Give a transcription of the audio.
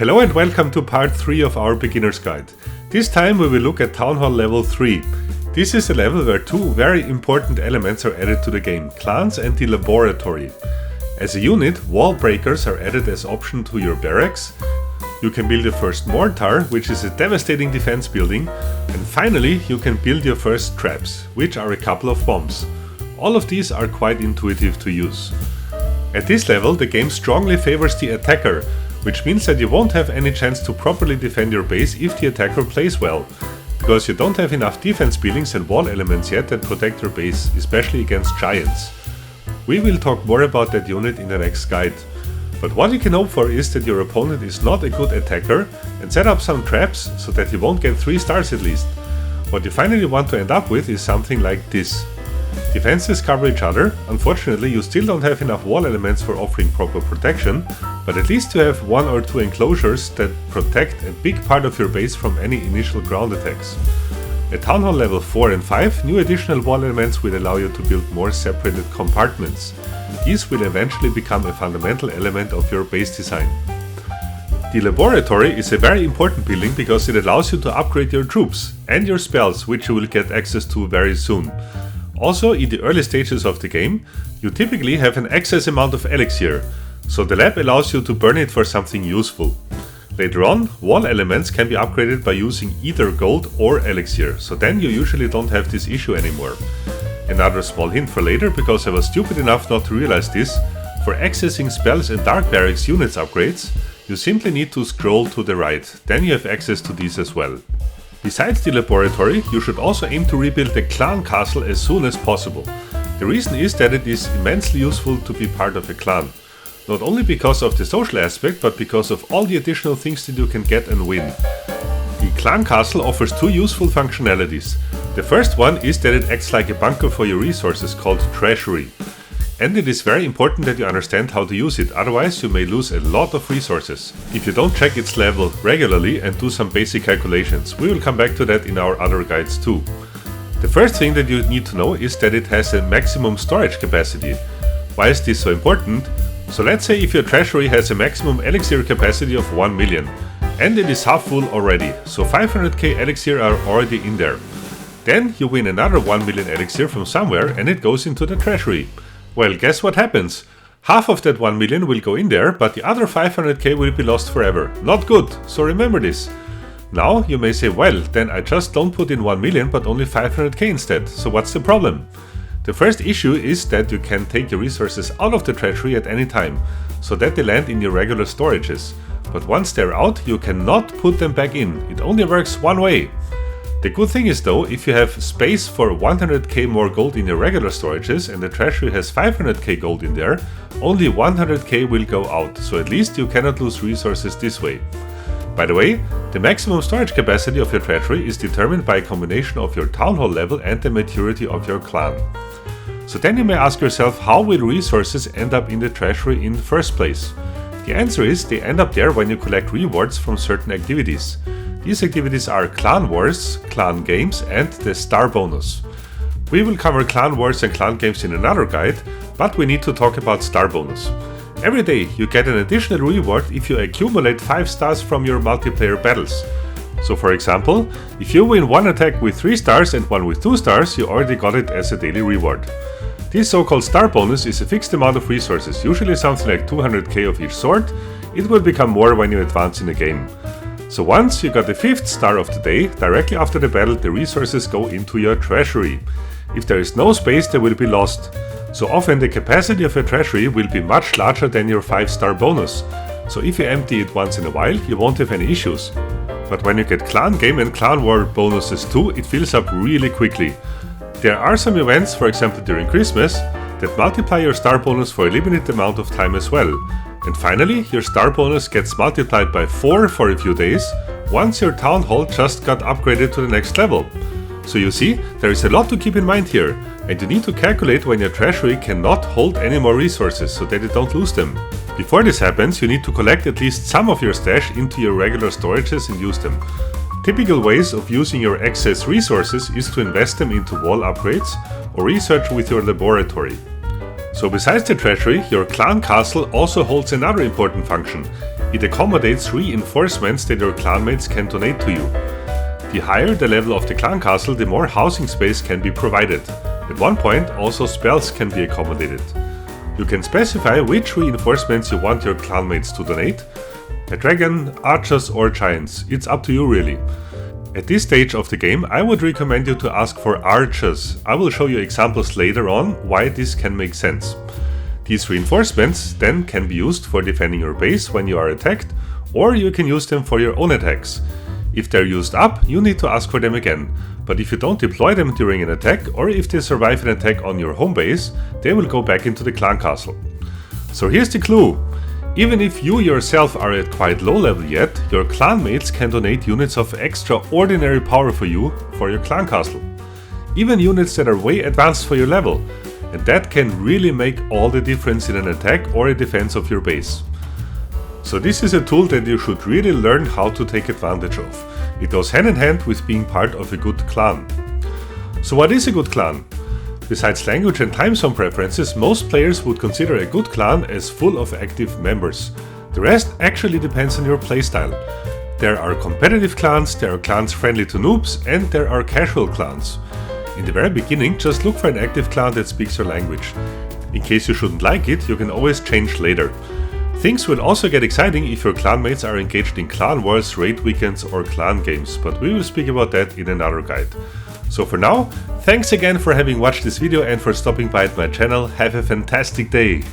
Hello and welcome to part 3 of our beginner's guide. This time we will look at Town Hall level 3. This is a level where two very important elements are added to the game, clans and the laboratory. As a unit, wall breakers are added as option to your barracks. You can build your first mortar, which is a devastating defense building, and finally you can build your first traps, which are a couple of bombs. All of these are quite intuitive to use. At this level the game strongly favors the attacker, which means that you won't have any chance to properly defend your base if the attacker plays well, because you don't have enough defense buildings and wall elements yet that protect your base, especially against giants. We will talk more about that unit in the next guide. But what you can hope for is that your opponent is not a good attacker and set up some traps so that he won't get 3 stars at least. What you finally want to end up with is something like this. Defenses cover each other. Unfortunately, you still don't have enough wall elements for offering proper protection, but at least you have 1 or 2 enclosures that protect a big part of your base from any initial ground attacks. At Town Hall level 4 and 5, new additional wall elements will allow you to build more separated compartments. These will eventually become a fundamental element of your base design. The laboratory is a very important building because it allows you to upgrade your troops and your spells, which you will get access to very soon. Also, in the early stages of the game, you typically have an excess amount of elixir, so the lab allows you to burn it for something useful. Later on, wall elements can be upgraded by using either gold or elixir, so then you usually don't have this issue anymore. Another small hint for later, because I was stupid enough not to realize this, for accessing spells and dark barracks units upgrades, you simply need to scroll to the right, then you have access to these as well. Besides the laboratory, you should also aim to rebuild the clan castle as soon as possible. The reason is that it is immensely useful to be part of a clan. Not only because of the social aspect, but because of all the additional things that you can get and win. The clan castle offers 2 useful functionalities. The first one is that it acts like a bunker for your resources called treasury. And it is very important that you understand how to use it, otherwise you may lose a lot of resources if you don't check its level regularly and do some basic calculations. We will come back to that in our other guides too. The first thing that you need to know is that it has a maximum storage capacity. Why is this so important? So let's say if your treasury has a maximum elixir capacity of 1 million and it is half full already, so 500k elixir are already in there. Then you win another 1 million elixir from somewhere and it goes into the treasury. Well, guess what happens? Half of that 1 million will go in there, but the other 500k will be lost forever. Not good, so remember this. Now you may say, well, then I just don't put in 1 million but only 500k instead, so what's the problem? The first issue is that you can take your resources out of the treasury at any time, so that they land in your regular storages. But once they're out, you cannot put them back in. It only works one way. The good thing is though, if you have space for 100k more gold in your regular storages and the treasury has 500k gold in there, only 100k will go out, so at least you cannot lose resources this way. By the way, the maximum storage capacity of your treasury is determined by a combination of your town hall level and the maturity of your clan. So then you may ask yourself, how will resources end up in the treasury in the first place? The answer is they end up there when you collect rewards from certain activities. These activities are Clan Wars, Clan Games and the Star Bonus. We will cover Clan Wars and Clan Games in another guide, but we need to talk about Star Bonus. Every day you get an additional reward if you accumulate 5 stars from your multiplayer battles. So for example, if you win 1 attack with 3 stars and 1 with 2 stars, you already got it as a daily reward. This so-called Star Bonus is a fixed amount of resources, usually something like 200k of each sort. It will become more when you advance in the game. So once you got the 5th star of the day, directly after the battle the resources go into your treasury. If there is no space, they will be lost. So often the capacity of your treasury will be much larger than your 5-star bonus. So if you empty it once in a while, you won't have any issues. But when you get Clan Game and Clan War bonuses too, it fills up really quickly. There are some events, for example during Christmas, that multiply your star bonus for a limited amount of time as well. And finally, your star bonus gets multiplied by 4 for a few days, once your town hall just got upgraded to the next level. So you see, there is a lot to keep in mind here, and you need to calculate when your treasury cannot hold any more resources so that you don't lose them. Before this happens, you need to collect at least some of your stash into your regular storages and use them. Typical ways of using your excess resources is to invest them into wall upgrades or research with your laboratory. So besides the treasury, your clan castle also holds another important function. It accommodates reinforcements that your clanmates can donate to you. The higher the level of the clan castle, the more housing space can be provided. At one point, also spells can be accommodated. You can specify which reinforcements you want your clanmates to donate. A dragon, archers or giants, it's up to you really. At this stage of the game, I would recommend you to ask for archers. I will show you examples later on why this can make sense. These reinforcements then can be used for defending your base when you are attacked, or you can use them for your own attacks. If they're used up, you need to ask for them again, but if you don't deploy them during an attack, or if they survive an attack on your home base, they will go back into the clan castle. So here's the clue. Even if you yourself are at quite low level yet, your clanmates can donate units of extraordinary power for you for your clan castle. Even units that are way advanced for your level, and that can really make all the difference in an attack or a defense of your base. So this is a tool that you should really learn how to take advantage of. It goes hand in hand with being part of a good clan. So what is a good clan? Besides language and time zone preferences, most players would consider a good clan as full of active members. The rest actually depends on your playstyle. There are competitive clans, there are clans friendly to noobs, and there are casual clans. In the very beginning, just look for an active clan that speaks your language. In case you shouldn't like it, you can always change later. Things will also get exciting if your clanmates are engaged in clan wars, raid weekends or clan games, but we will speak about that in another guide. So for now, thanks again for having watched this video and for stopping by at my channel. Have a fantastic day!